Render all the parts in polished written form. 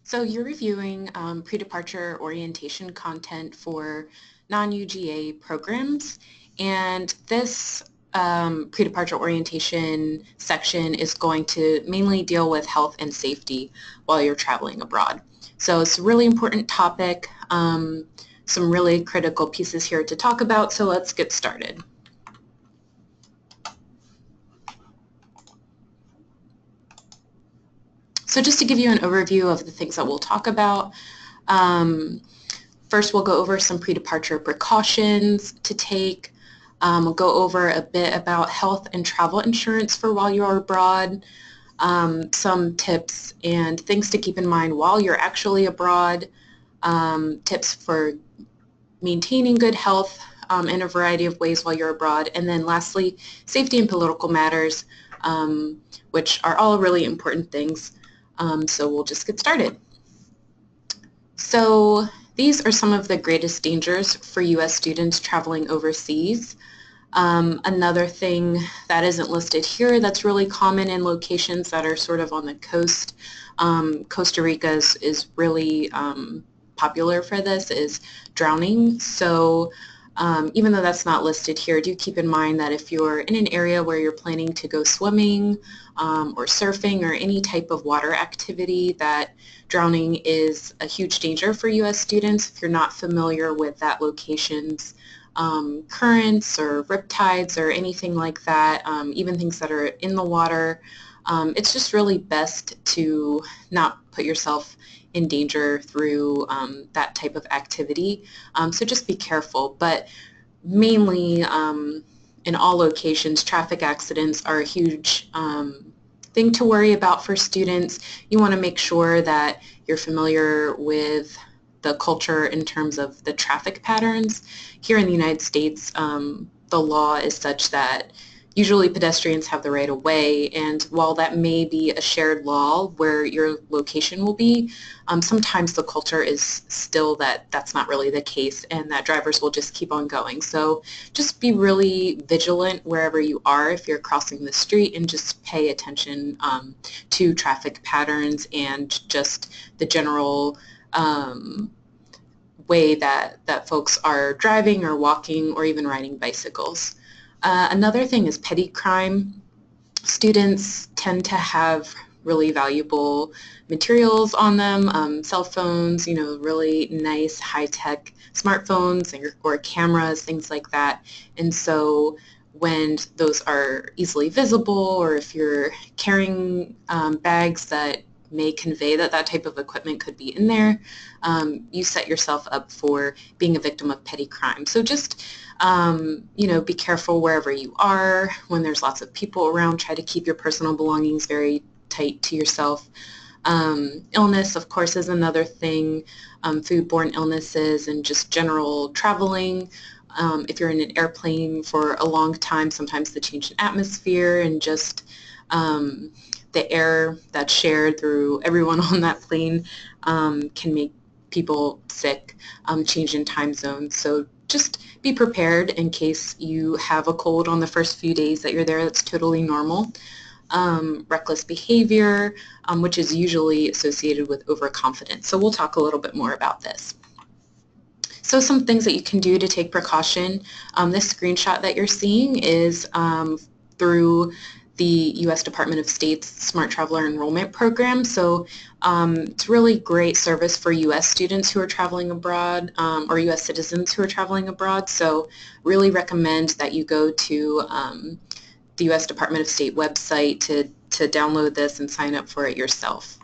So you're reviewing pre-departure orientation content for non-UGA programs, and this pre-departure orientation section is going to mainly deal with health and safety while you're traveling abroad. So it's a really important topic, some really critical pieces here to talk about, so let's get started. So just to give you an overview of the things that we'll talk about, first we'll go over some pre-departure precautions to take. We'll go over a bit about health and travel insurance for while you're abroad, some tips and things to keep in mind while you're actually abroad, tips for maintaining good health in a variety of ways while you're abroad, and then lastly, safety and political matters, which are all really important things. So we'll just get started. So these are some of the greatest dangers for U.S. students traveling overseas. Another thing that isn't listed here that's really common in locations that are sort of on the coast, Costa Rica is really popular for this, is drowning. So even though that's not listed here, do keep in mind that if you're in an area where you're planning to go swimming or surfing or any type of water activity, that drowning is a huge danger for U.S. students. If you're not familiar with that location's currents or riptides or anything like that, even things that are in the water, it's just really best to not put yourself in danger through that type of activity. So just be careful. But mainly in all locations, traffic accidents are a huge thing to worry about for students. You want to make sure that you're familiar with the culture in terms of the traffic patterns. Here in the United States, the law is such that usually pedestrians have the right of way, and while that may be a shared law where your location will be, sometimes the culture is still that that's not really the case and that drivers will just keep on going. So just be really vigilant wherever you are if you're crossing the street, and just pay attention to traffic patterns and just the general way that folks are driving or walking or even riding bicycles. Another thing is petty crime. Students tend to have really valuable materials on them, cell phones, really nice high-tech smartphones or cameras, things like that. And so when those are easily visible, or if you're carrying bags that may convey that that type of equipment could be in there, you set yourself up for being a victim of petty crime. So just be careful wherever you are. When there's lots of people around, try to keep your personal belongings very tight to yourself. Illness, of course, is another thing, foodborne illnesses and just general traveling. If you're in an airplane for a long time, sometimes the change in atmosphere and just the air that's shared through everyone on that plane can make people sick, change in time zones. So just be prepared in case you have a cold on the first few days that you're there. That's totally normal. Reckless behavior, which is usually associated with overconfidence. So we'll talk a little bit more about this. So some things that you can do to take precaution. This screenshot that you're seeing is through the U.S. Department of State's Smart Traveler Enrollment Program. So it's really great service for U.S. students who are traveling abroad, or U.S. citizens who are traveling abroad. So really recommend that you go to the U.S. Department of State website to download this and sign up for it yourself.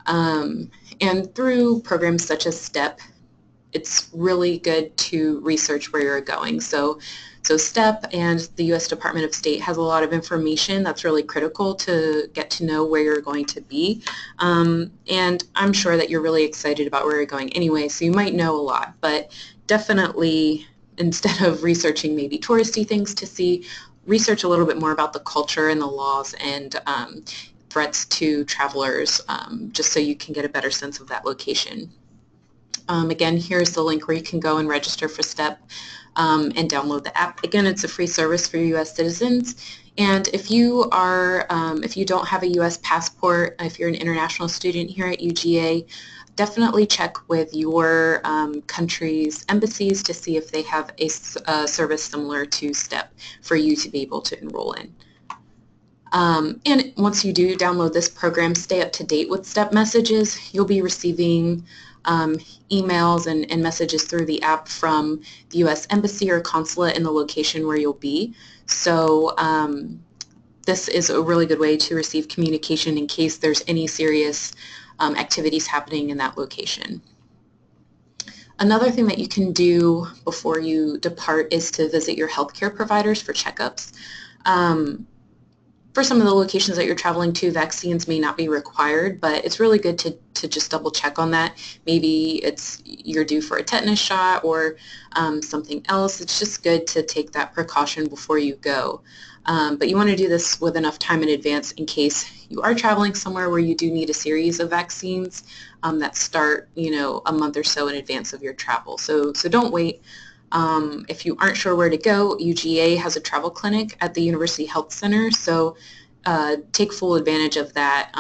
And through programs such as STEP, it's really good to research where you're going. So STEP and the U.S. Department of State has a lot of information that's really critical to get to know where you're going to be. And I'm sure that you're really excited about where you're going anyway, so you might know a lot. But definitely, instead of researching maybe touristy things to see, research a little bit more about the culture and the laws and threats to travelers, just so you can get a better sense of that location. Again, here's the link where you can go and register for STEP and download the app. Again, it's a free service for U.S. citizens. And if you don't have a U.S. passport, if you're an international student here at UGA, definitely check with your country's embassies to see if they have a service similar to STEP for you to be able to enroll in. And once you do download this program, stay up to date with STEP messages. You'll be receiving emails and messages through the app from the U.S. Embassy or consulate in the location where you'll be. So this is a really good way to receive communication in case there's any serious activities happening in that location. Another thing that you can do before you depart is to visit your healthcare providers for checkups. For some of the locations that you're traveling to, vaccines may not be required, but it's really good to just double check on that. Maybe you're due for a tetanus shot or something else. It's just good to take that precaution before you go. But you want to do this with enough time in advance in case you are traveling somewhere where you do need a series of vaccines that start, a month or so in advance of your travel. So don't wait. If you aren't sure where to go, UGA has a travel clinic at the University Health Center, so take full advantage of that.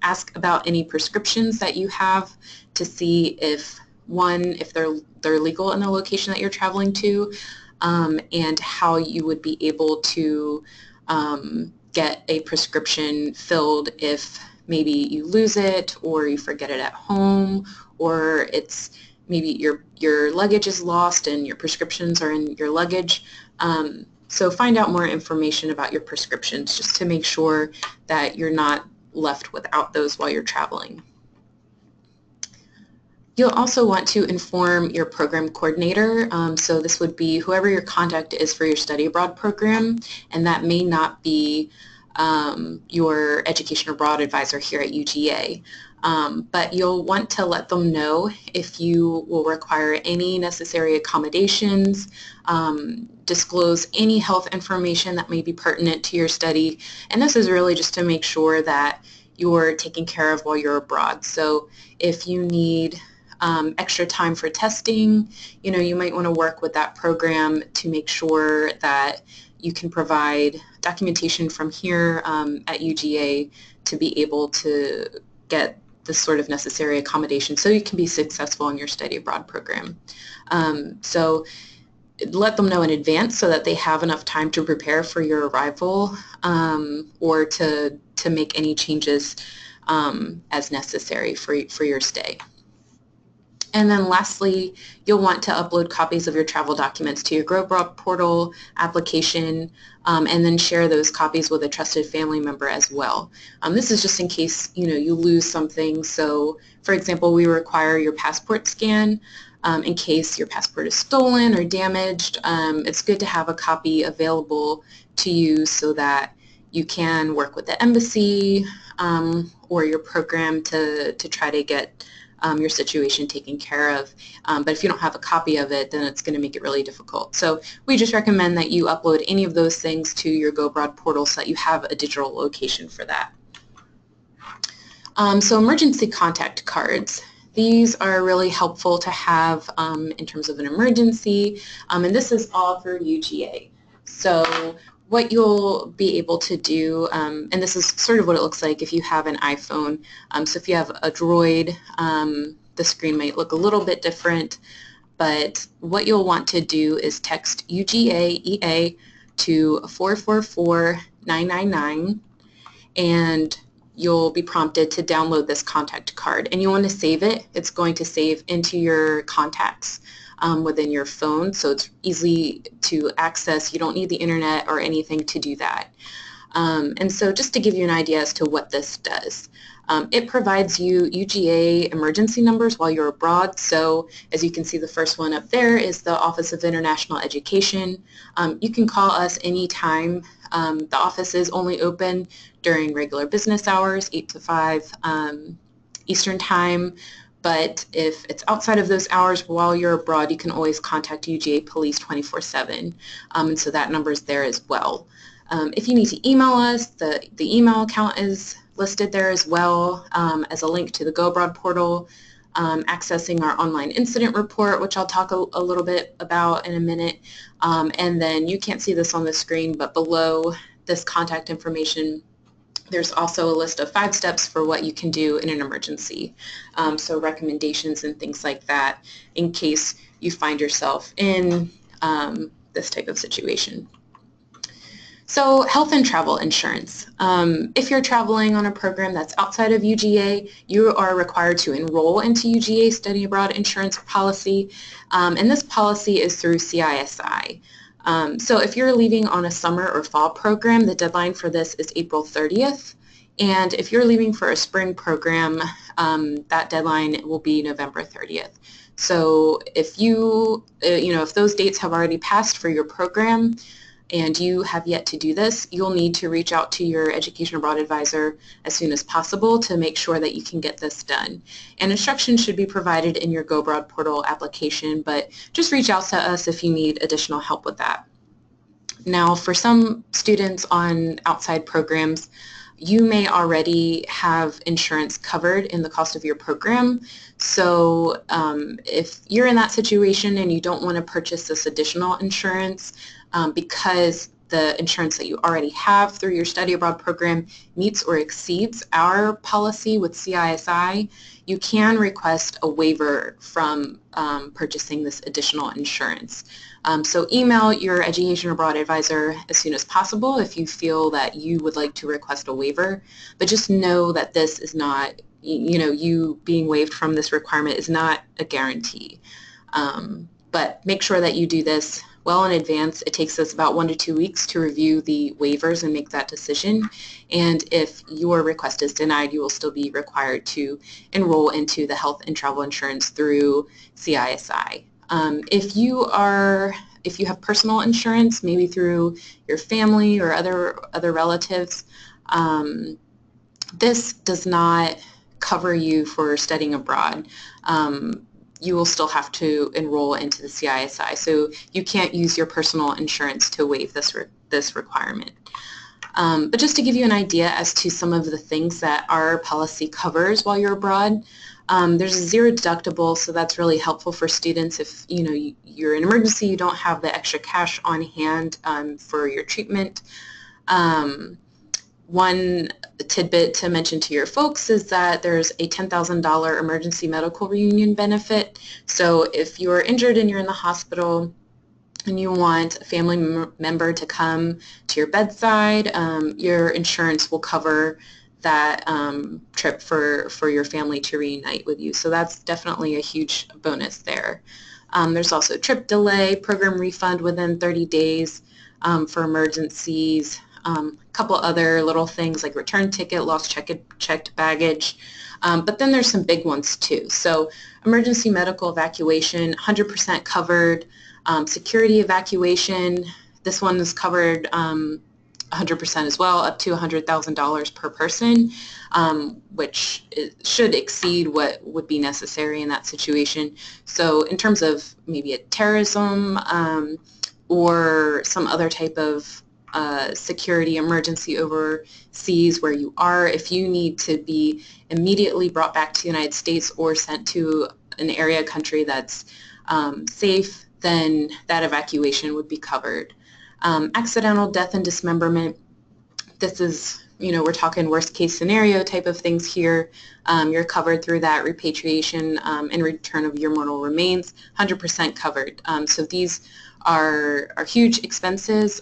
Ask about any prescriptions that you have to see if they're legal in the location that you're traveling to, and how you would be able to get a prescription filled if maybe you lose it or you forget it at home, or maybe your luggage is lost and your prescriptions are in your luggage. So find out more information about your prescriptions just to make sure that you're not left without those while you're traveling. You'll also want to inform your program coordinator. So this would be whoever your contact is for your study abroad program, and that may not be your education abroad advisor here at UGA. But you'll want to let them know if you will require any necessary accommodations, disclose any health information that may be pertinent to your study, and this is really just to make sure that you're taken care of while you're abroad. So if you need extra time for testing, you might want to work with that program to make sure that you can provide documentation from here at UGA to be able to get the sort of necessary accommodation so you can be successful in your study abroad program. So let them know in advance so that they have enough time to prepare for your arrival or to make any changes as necessary for your stay. And then lastly, you'll want to upload copies of your travel documents to your Go Abroad portal application, and then share those copies with a trusted family member as well. This is just in case you lose something. So for example, we require your passport scan in case your passport is stolen or damaged. It's good to have a copy available to you so that you can work with the embassy or your program to try to get your situation taken care of. But if you don't have a copy of it, then it's going to make it really difficult. So we just recommend that you upload any of those things to your Go Abroad portal so that you have a digital location for that. So emergency contact cards. These are really helpful to have in terms of an emergency, and this is all through UGA. So what you'll be able to do, and this is sort of what it looks like if you have an iPhone. So if you have a Droid, the screen might look a little bit different, but what you'll want to do is text UGA EA to 444-999, and you'll be prompted to download this contact card, and you want to save it. It's going to save into your contacts within your phone, so it's easy to access. You don't need the internet or anything to do that. And so just to give you an idea as to what this does, it provides you UGA emergency numbers while you're abroad. So as you can see, the first one up there is the Office of International Education. You can call us anytime. The office is only open during regular business hours, 8 to 5 Eastern Time. But if it's outside of those hours while you're abroad, you can always contact UGA Police 24/7, and so that number is there as well. If you need to email us, the email account is listed there as well as a link to the Go Abroad portal. accessing our online incident report, which I'll talk a little bit about in a minute. And then you can't see this on the screen, but below this contact information, there's also a list of 5 steps for what you can do in an emergency. So recommendations and things like that in case you find yourself in this type of situation. So health and travel insurance. If you're traveling on a program that's outside of UGA, you are required to enroll into UGA Study Abroad Insurance Policy, and this policy is through CISI. So if you're leaving on a summer or fall program, the deadline for this is April 30th. And if you're leaving for a spring program, that deadline will be November 30th. So if if those dates have already passed for your program and you have yet to do this, you'll need to reach out to your Education Abroad advisor as soon as possible to make sure that you can get this done. And instructions should be provided in your Go Abroad portal application, but just reach out to us if you need additional help with that. Now, for some students on outside programs, you may already have insurance covered in the cost of your program. So if you're in that situation and you don't want to purchase this additional insurance because the insurance that you already have through your study abroad program meets or exceeds our policy with CISI, you can request a waiver from purchasing this additional insurance. So email your Education Abroad advisor as soon as possible if you feel that you would like to request a waiver, but just know that this is not, you being waived from this requirement is not a guarantee. But make sure that you do this well in advance. It takes us about 1 to 2 weeks to review the waivers and make that decision. And if your request is denied, you will still be required to enroll into the health and travel insurance through CISI. If you have personal insurance, maybe through your family or other relatives, this does not cover you for studying abroad. You will still have to enroll into the CISI, so you can't use your personal insurance to waive this requirement. But just to give you an idea as to some of the things that our policy covers while you're abroad, there's a zero deductible, so that's really helpful for students if you're in an emergency, you don't have the extra cash on hand for your treatment. One tidbit to mention to your folks is that there's a $10,000 emergency medical reunion benefit. So if you're injured and you're in the hospital and you want a family member to come to your bedside, your insurance will cover that trip for your family to reunite with you. So that's definitely a huge bonus there. There's also trip delay, program refund within 30 days for emergencies, a couple other little things like return ticket, lost checked baggage, but then there's some big ones too. So emergency medical evacuation, 100% covered. Security evacuation, this one is covered 100% as well, up to $100,000 per person, which should exceed what would be necessary in that situation. So in terms of maybe a terrorism or some other type of security emergency overseas where you are, if you need to be immediately brought back to the United States or sent to an area country that's safe, then that evacuation would be covered. Accidental death and dismemberment, this is, we're talking worst case scenario type of things here. You're covered through that repatriation and return of your mortal remains, 100% covered. So these are huge expenses,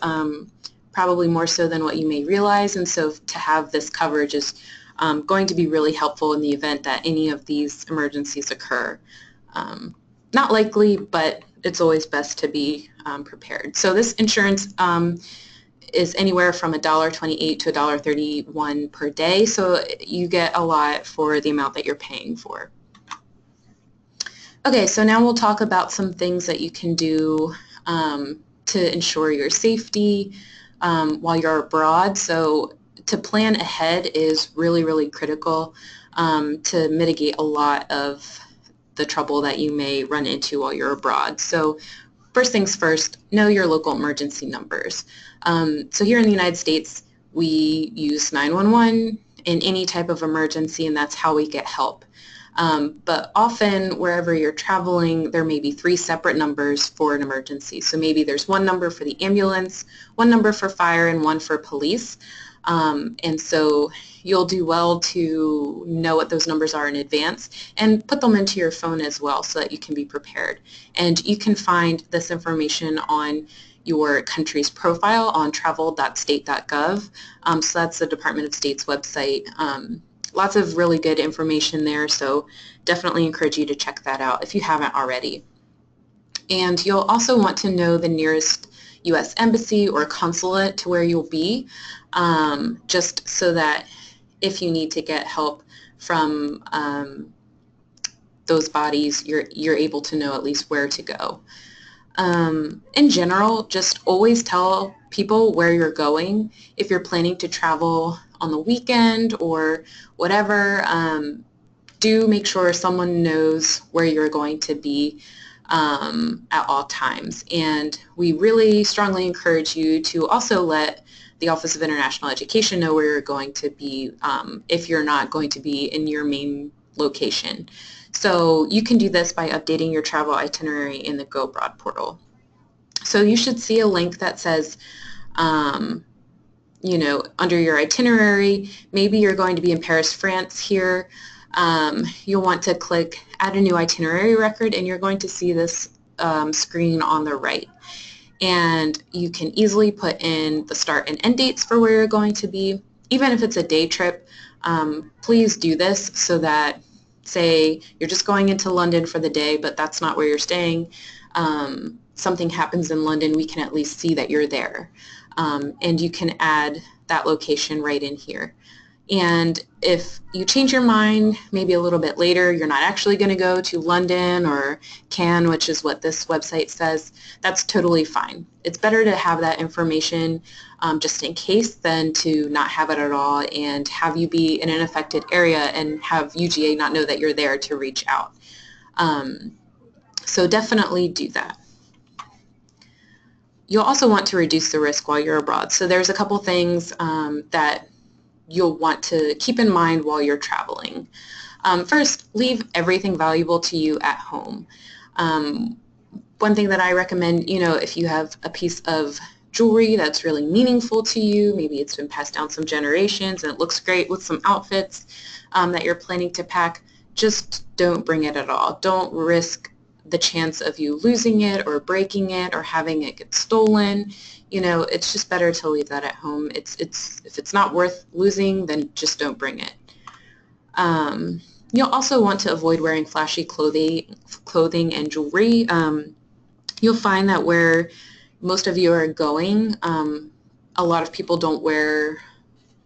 probably more so than what you may realize, and so to have this coverage is going to be really helpful in the event that any of these emergencies occur. Not likely, but it's always best to be prepared. So this insurance is anywhere from $1.28 to $1.31 per day, so you get a lot for the amount that you're paying for. Okay, so now we'll talk about some things that you can do to ensure your safety while you're abroad. So to plan ahead is really, really critical to mitigate a lot of the trouble that you may run into while you're abroad. So first things first, know your local emergency numbers. So here in the United States, we use 911 in any type of emergency, and that's how we get help. But often wherever you're traveling, there may be 3 separate numbers for an emergency. So maybe there's one number for the ambulance, one number for fire, and one for police. And so you'll do well to know what those numbers are in advance and put them into your phone as well so that you can be prepared. And you can find this information on your country's profile on travel.state.gov. So that's the Department of State's website. Lots of really good information there, so definitely encourage you to check that out if you haven't already. And you'll also want to know the nearest U.S. embassy or consulate to where you'll be, just so that if you need to get help from those bodies, you're able to know at least where to go. In general, just always tell people where you're going. If you're planning to travel on the weekend or whatever, do make sure someone knows where you're going to be at all times. And we really strongly encourage you to also let the Office of International Education know where you're going to be if you're not going to be in your main location. So you can do this by updating your travel itinerary in the Go Abroad portal. So you should see a link that says, you know, under your itinerary, maybe you're going to be in Paris, France here. You'll want to click Add a New Itinerary Record, and you're going to see this screen on the right. And you can easily put in the start and end dates for where you're going to be. Even if it's a day trip, please do this so that, say, you're just going into London for the day, but that's not where you're staying. Something happens in London, we can at least see that you're there. And you can add that location right in here. And if you change your mind maybe a little bit later, you're not actually going to go to London or Cannes, which is what this website says, that's totally fine. It's better to have that information just in case than to not have it at all and have you be in an affected area and have UGA not know that you're there to reach out. So definitely do that. You'll also want to reduce the risk while you're abroad. So there's a couple things that you'll want to keep in mind while you're traveling. First, leave everything valuable to you at home. One thing that I recommend, you know, if you have a piece of jewelry that's really meaningful to you, maybe it's been passed down some generations and it looks great with some outfits that you're planning to pack, just don't bring it at all. Don't risk the chance of you losing it or breaking it or having it get stolen. You know, it's just better to leave that at home. If it's not worth losing, then just don't bring it. You'll also want to avoid wearing flashy clothing and jewelry. You'll find that where most of you are going, a lot of people don't wear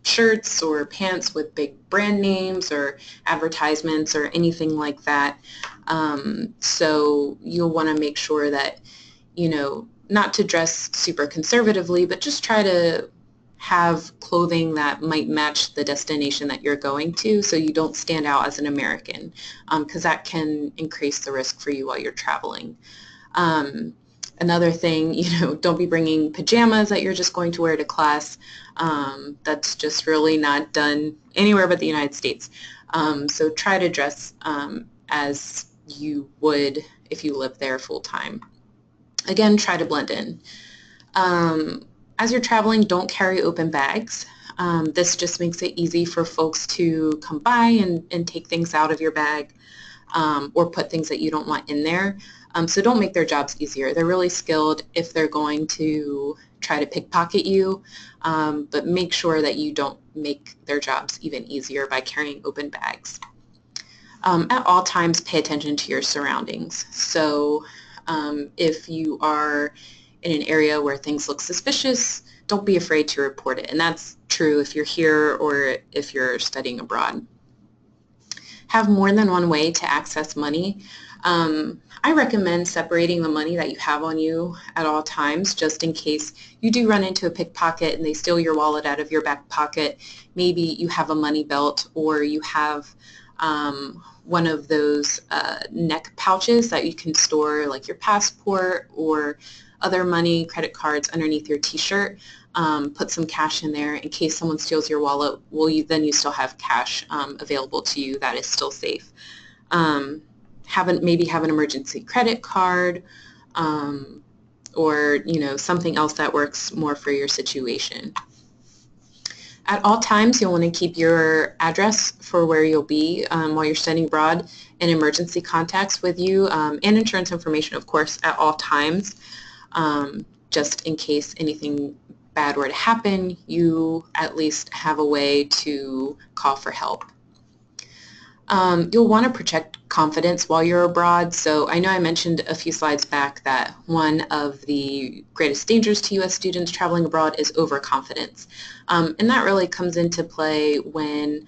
shirts or pants with big brand names or advertisements or anything like that. So you'll want to make sure that, you know, not to dress super conservatively, but just try to have clothing that might match the destination that you're going to so you don't stand out as an American, because that can increase the risk for you while you're traveling. Another thing, you know, don't be bringing pajamas that you're just going to wear to class. That's just really not done anywhere but the United States. So try to dress as you would if you live there full time. Again, try to blend in. As you're traveling, don't carry open bags. This just makes it easy for folks to come by and take things out of your bag or put things that you don't want in there. So don't make their jobs easier. They're really skilled if they're going to try to pickpocket you, but make sure that you don't make their jobs even easier by carrying open bags. At all times, pay attention to your surroundings. So if you are in an area where things look suspicious, don't be afraid to report it. And that's true if you're here or if you're studying abroad. Have more than one way to access money. I recommend separating the money that you have on you at all times, just in case you do run into a pickpocket and they steal your wallet out of your back pocket. Maybe you have a money belt or you have one of those neck pouches that you can store like your passport or other money, credit cards underneath your t-shirt. Put some cash in there in case someone steals your wallet. Well, then you still have cash available to you that is still safe. maybe have an emergency credit card, or something else that works more for your situation. At all times, you'll want to keep your address for where you'll be while you're studying abroad and emergency contacts with you, and insurance information, of course, at all times, just in case anything bad were to happen, you at least have a way to call for help. You'll want to protect confidence while you're abroad. So I know I mentioned a few slides back that one of the greatest dangers to U.S. students traveling abroad is overconfidence. And that really comes into play when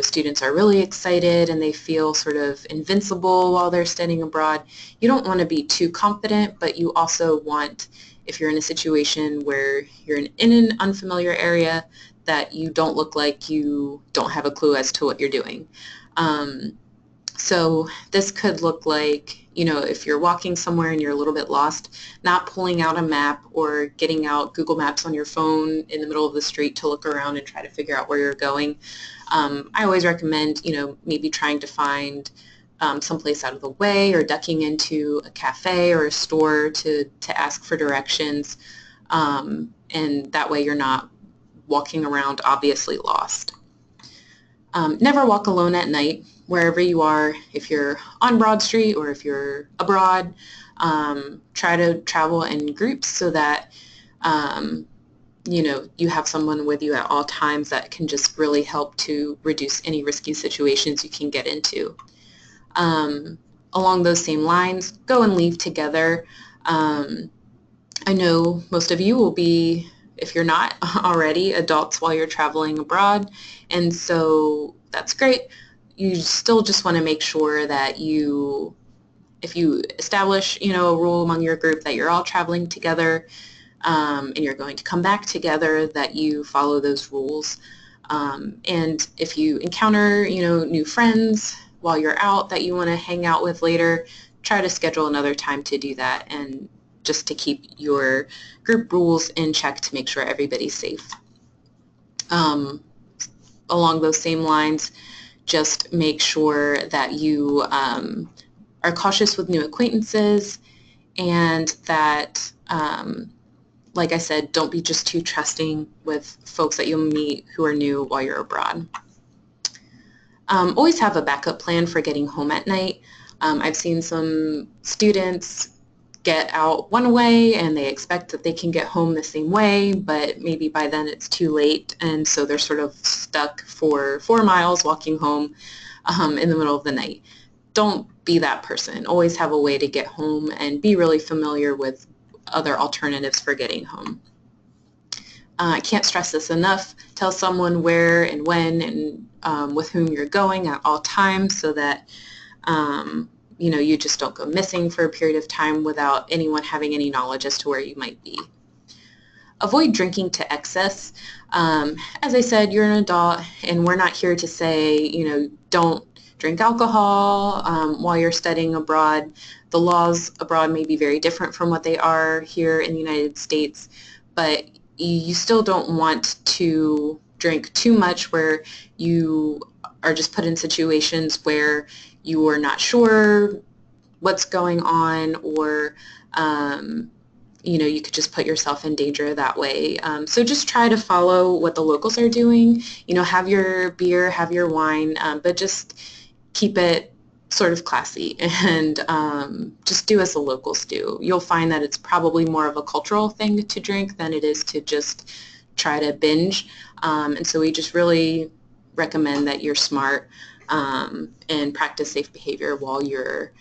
students are really excited and they feel sort of invincible while they're studying abroad. You don't want to be too confident, but you also want, if you're in a situation where you're in an unfamiliar area, that you don't look like you don't have a clue as to what you're doing. So this could look like, if you're walking somewhere and you're a little bit lost, not pulling out a map or getting out Google Maps on your phone in the middle of the street to look around and try to figure out where you're going. I always recommend, maybe trying to find someplace out of the way or ducking into a cafe or a store to ask for directions, and that way you're not walking around obviously lost. Never walk alone at night wherever you are. If you're on Broad Street or if you're abroad, try to travel in groups so that you have someone with you at all times that can just really help to reduce any risky situations you can get into. Along those same lines, go and leave together. I know most of you will be, if you're not already, adults while you're traveling abroad, and so that's great. You still just want to make sure that if you establish, a rule among your group that you're all traveling together, and you're going to come back together, that you follow those rules. And if you encounter, new friends while you're out that you want to hang out with later, try to schedule another time to do that, and just to keep your group rules in check to make sure everybody's safe. Along those same lines, just make sure that you are cautious with new acquaintances, and that, like I said, don't be just too trusting with folks that you'll meet who are new while you're abroad. Always have a backup plan for getting home at night. I've seen some students get out one way and they expect that they can get home the same way, but maybe by then it's too late, and so they're sort of stuck for 4 miles walking home in the middle of the night. Don't be that person. Always have a way to get home, and be really familiar with other alternatives for getting home. I can't stress this enough. Tell someone where and when and with whom you're going at all times, so that you just don't go missing for a period of time without anyone having any knowledge as to where you might be. Avoid drinking to excess. As I said, you're an adult, and we're not here to say, don't drink alcohol while you're studying abroad. The laws abroad may be very different from what they are here in the United States, but you still don't want to drink too much where you are just put in situations where you are not sure what's going on, or you could just put yourself in danger that way. So just try to follow what the locals are doing. Have your beer, have your wine, but just keep it sort of classy, and just do as the locals do. You'll find that it's probably more of a cultural thing to drink than it is to just try to binge, and so we just really recommend that you're smart and practice safe behavior while you're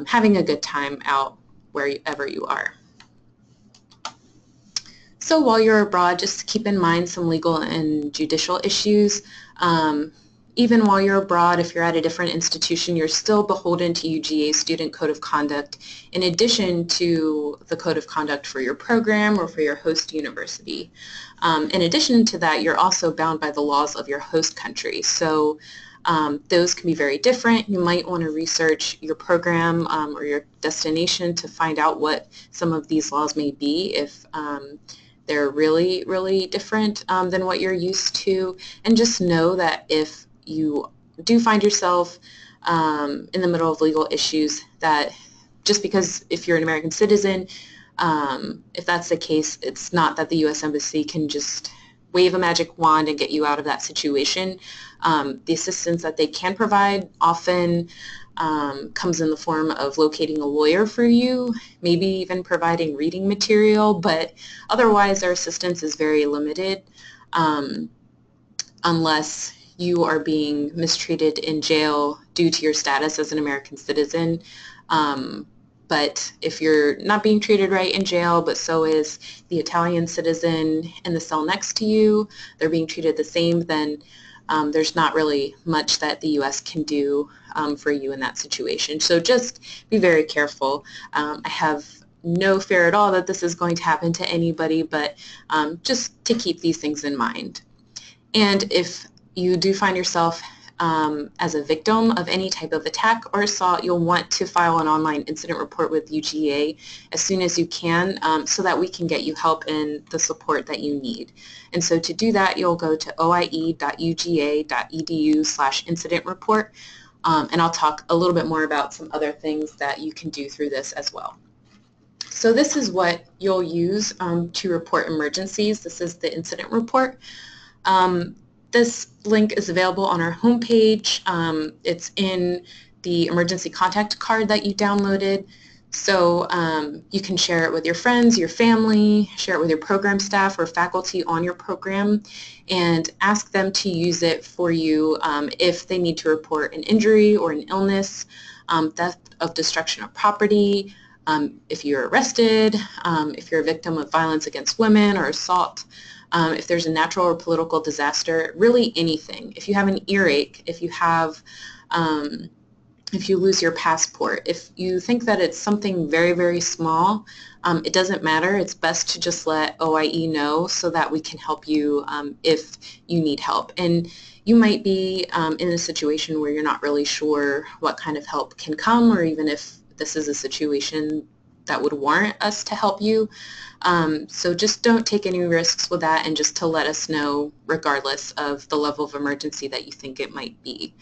having a good time out wherever you are. So while you're abroad, just keep in mind some legal and judicial issues. Even while you're abroad, if you're at a different institution, you're still beholden to UGA's Student Code of Conduct, in addition to the Code of Conduct for your program or for your host university. In addition to that, you're also bound by the laws of your host country. So those can be very different. You might want to research your program or your destination to find out what some of these laws may be, if they're really, really different than what you're used to. And just know that if you do find yourself in the middle of legal issues, that just because if you're an American citizen, if that's the case, it's not that the U.S. Embassy can just wave a magic wand and get you out of that situation. The assistance that they can provide often comes in the form of locating a lawyer for you, maybe even providing reading material, but otherwise their assistance is very limited unless you are being mistreated in jail due to your status as an American citizen. But if you're not being treated right in jail, but so is the Italian citizen in the cell next to you, they're being treated the same, then there's not really much that the U.S. can do for you in that situation. So just be very careful. I have no fear at all that this is going to happen to anybody, but just to keep these things in mind. And if you do find yourself as a victim of any type of attack or assault, you'll want to file an online incident report with UGA as soon as you can, so that we can get you help and the support that you need. And so to do that, you'll go to oie.uga.edu/incident report, and I'll talk a little bit more about some other things that you can do through this as well. So this is what you'll use to report emergencies. This is the incident report. This link is available on our homepage. It's in the emergency contact card that you downloaded. So you can share it with your friends, your family, share it with your program staff or faculty on your program, and ask them to use it for you if they need to report an injury or an illness, death of destruction of property, if you're arrested, if you're a victim of violence against women or assault, if there's a natural or political disaster, really anything. If you have an earache, if you have, if you lose your passport, if you think that it's something very, very small, it doesn't matter. It's best to just let OIE know so that we can help you if you need help. And you might be in a situation where you're not really sure what kind of help can come, or even if this is a situation that would warrant us to help you. So just don't take any risks with that, and just to let us know regardless of the level of emergency that you think it might be.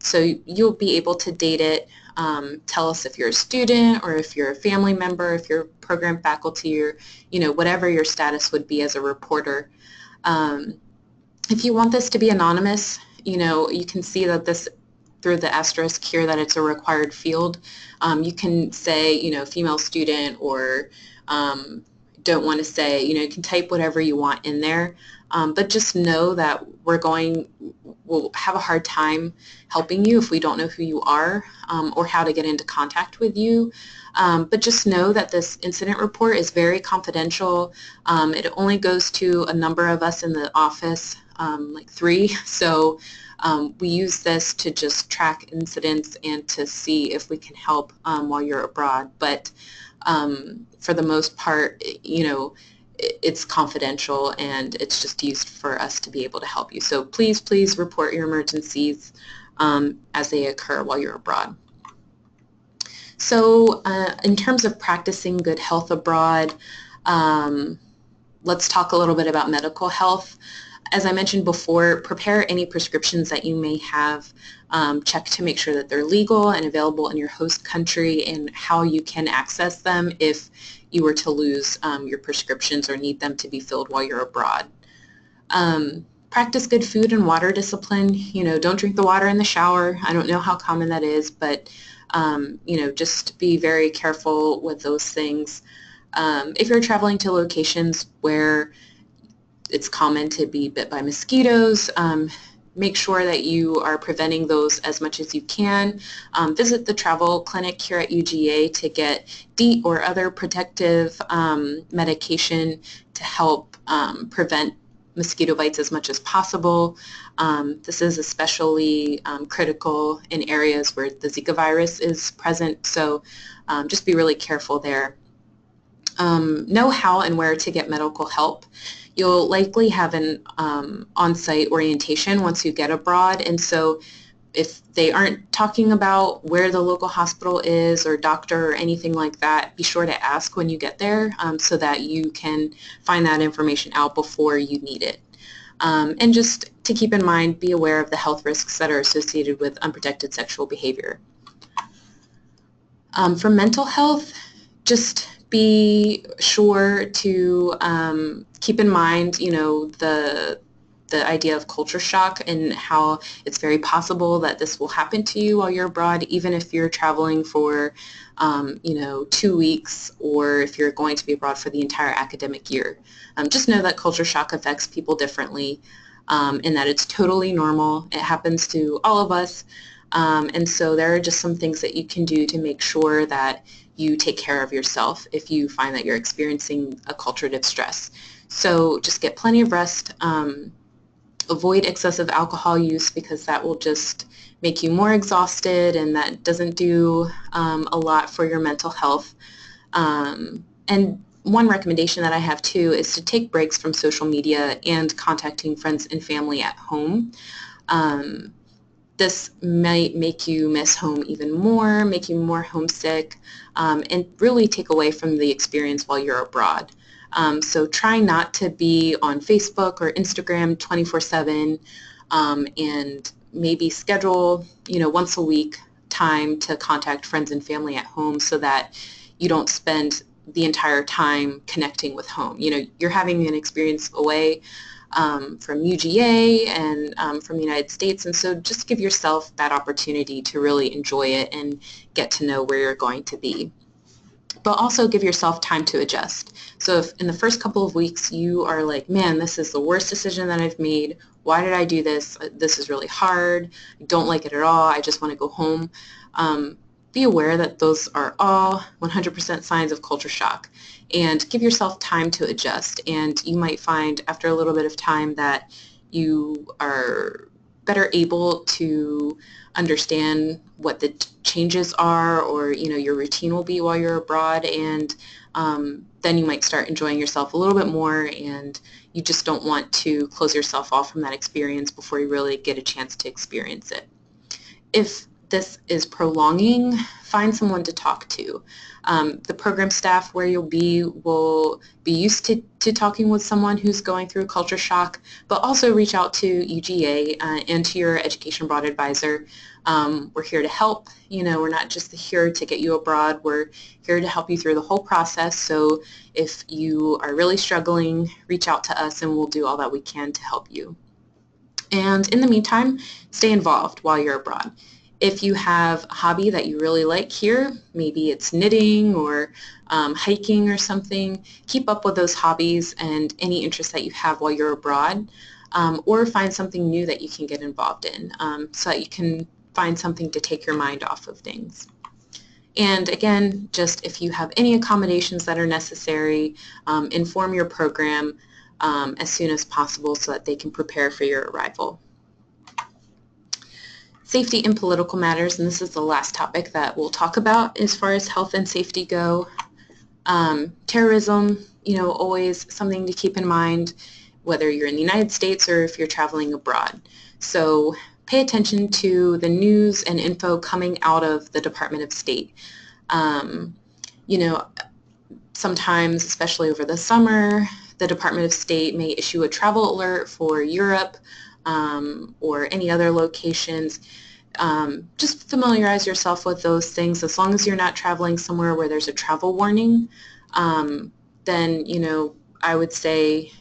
So you'll be able to date it, tell us if you're a student or if you're a family member, if you're program faculty, or whatever your status would be as a reporter. If you want this to be anonymous, you can see that this through the asterisk here that it's a required field. You can say, female student, or don't want to say, you can type whatever you want in there. But just know that we'll have a hard time helping you if we don't know who you are or how to get into contact with you. But just know that this incident report is very confidential. It only goes to a number of us in the office, like 3. So we use this to just track incidents and to see if we can help while you're abroad. But for the most part, it's confidential, and it's just used for us to be able to help you. So please, please report your emergencies as they occur while you're abroad. So in terms of practicing good health abroad, let's talk a little bit about medical health. As I mentioned before, prepare any prescriptions that you may have. Check to make sure that they're legal and available in your host country, and how you can access them if you were to lose your prescriptions or need them to be filled while you're abroad. Practice good food and water discipline. Don't drink the water in the shower. I don't know how common that is, but just be very careful with those things. If you're traveling to locations where it's common to be bit by mosquitoes, make sure that you are preventing those as much as you can. Visit the travel clinic here at UGA to get DEET or other protective medication to help prevent mosquito bites as much as possible. This is especially critical in areas where the Zika virus is present, so just be really careful there. Know how and where to get medical help. You'll likely have an on-site orientation once you get abroad, and so if they aren't talking about where the local hospital is or doctor or anything like that, be sure to ask when you get there so that you can find that information out before you need it. And just to keep in mind, be aware of the health risks that are associated with unprotected sexual behavior. For mental health, just be sure to keep in mind, the idea of culture shock and how it's very possible that this will happen to you while you're abroad, even if you're traveling for, 2 weeks, or if you're going to be abroad for the entire academic year. Just know that culture shock affects people differently, and that it's totally normal. It happens to all of us. And so there are just some things that you can do to make sure that you take care of yourself if you find that you're experiencing a culture distress. So just get plenty of rest. Avoid excessive alcohol use, because that will just make you more exhausted, and that doesn't do a lot for your mental health. And one recommendation that I have too is to take breaks from social media and contacting friends and family at home. This might make you miss home even more, make you more homesick, and really take away from the experience while you're abroad. So try not to be on Facebook or Instagram 24/7, and maybe schedule, once a week time to contact friends and family at home, so that you don't spend the entire time connecting with home. You're having an experience away from UGA and from the United States, and so just give yourself that opportunity to really enjoy it and get to know where you're going to be. But also give yourself time to adjust. So if in the first couple of weeks you are like, man, this is the worst decision that I've made, why did I do this? This is really hard, I don't like it at all, I just want to go home. Be aware that those are all 100% signs of culture shock, and give yourself time to adjust. And you might find after a little bit of time that you are better able to understand what the changes are, or your routine will be while you're abroad, and then you might start enjoying yourself a little bit more, and you just don't want to close yourself off from that experience before you really get a chance to experience it. If this is prolonging, find someone to talk to. The program staff where you'll be will be used to talking with someone who's going through culture shock, but also reach out to UGA and to your Education Abroad advisor. We're here to help. We're not just here to get you abroad, we're here to help you through the whole process. So if you are really struggling, reach out to us and we'll do all that we can to help you. And in the meantime, stay involved while you're abroad. If you have a hobby that you really like here, maybe it's knitting or hiking or something, keep up with those hobbies and any interests that you have while you're abroad, or find something new that you can get involved in, so that you can find something to take your mind off of things. And again, just if you have any accommodations that are necessary, inform your program as soon as possible so that they can prepare for your arrival. Safety in political matters, and this is the last topic that we'll talk about as far as health and safety go. Terrorism, always something to keep in mind, whether you're in the United States or if you're traveling abroad. So pay attention to the news and info coming out of the Department of State. Sometimes, especially over the summer, the Department of State may issue a travel alert for Europe or any other locations. Just familiarize yourself with those things. As long as you're not traveling somewhere where there's a travel warning, then I would say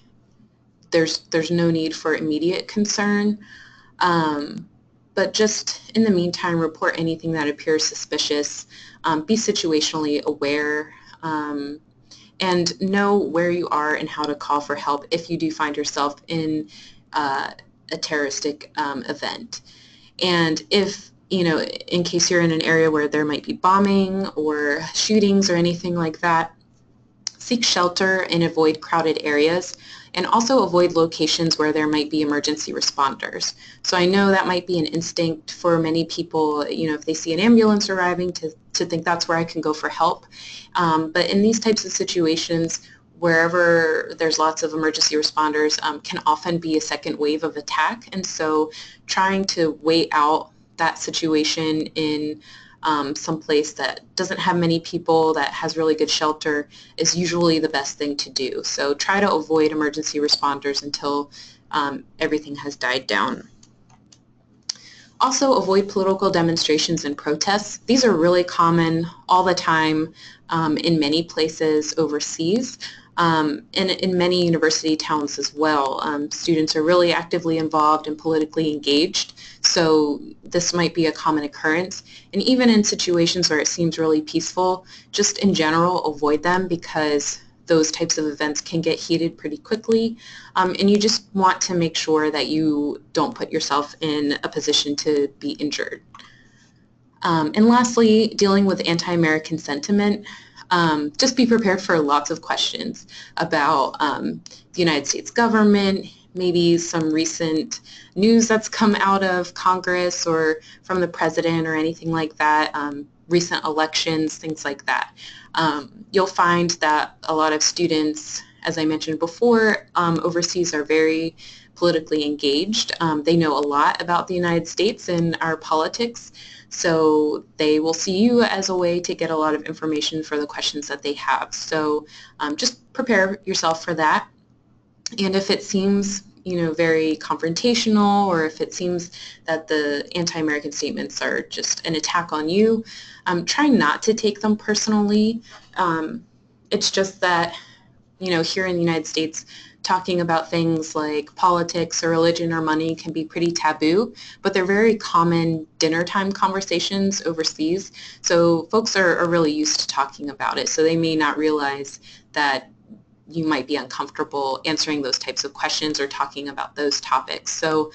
there's no need for immediate concern. But just in the meantime, report anything that appears suspicious. Be situationally aware, and know where you are and how to call for help if you do find yourself in a terroristic event. And if, in case you're in an area where there might be bombing or shootings or anything like that, seek shelter and avoid crowded areas, and also avoid locations where there might be emergency responders. So I know that might be an instinct for many people, if they see an ambulance arriving, to think that's where I can go for help. But in these types of situations, wherever there's lots of emergency responders, can often be a second wave of attack, and so trying to wait out that situation in some place that doesn't have many people, that has really good shelter, is usually the best thing to do. So try to avoid emergency responders until everything has died down. Also, avoid political demonstrations and protests. These are really common all the time in many places overseas. And in many university towns as well. Students are really actively involved and politically engaged, so this might be a common occurrence. And even in situations where it seems really peaceful, just in general avoid them because those types of events can get heated pretty quickly, and you just want to make sure that you don't put yourself in a position to be injured. And lastly, dealing with anti-American sentiment. Just be prepared for lots of questions about the United States government, maybe some recent news that's come out of Congress or from the president or anything like that, recent elections, things like that. You'll find that a lot of students, as I mentioned before, overseas are very politically engaged. They know a lot about the United States and our politics, so they will see you as a way to get a lot of information for the questions that they have. So just prepare yourself for that. And if it seems, very confrontational, or if it seems that the anti-American statements are just an attack on you, try not to take them personally. It's just that, here in the United States, talking about things like politics or religion or money can be pretty taboo, but they're very common dinner time conversations overseas. So folks are really used to talking about it, so they may not realize that you might be uncomfortable answering those types of questions or talking about those topics. So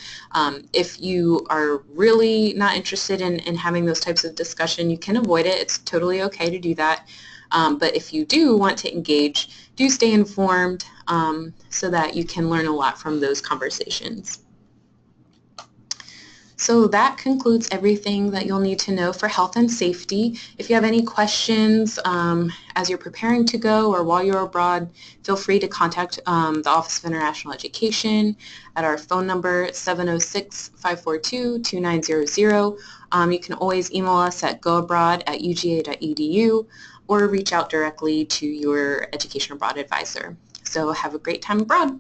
if you are really not interested in having those types of discussion, you can avoid it. It's totally okay to do that. But if you do want to engage, do stay informed so that you can learn a lot from those conversations. So that concludes everything that you'll need to know for health and safety. If you have any questions as you're preparing to go or while you're abroad, feel free to contact the Office of International Education at our phone number 706-542-2900. You can always email us at goabroad@uga.edu or reach out directly to your Education Abroad advisor. So have a great time abroad.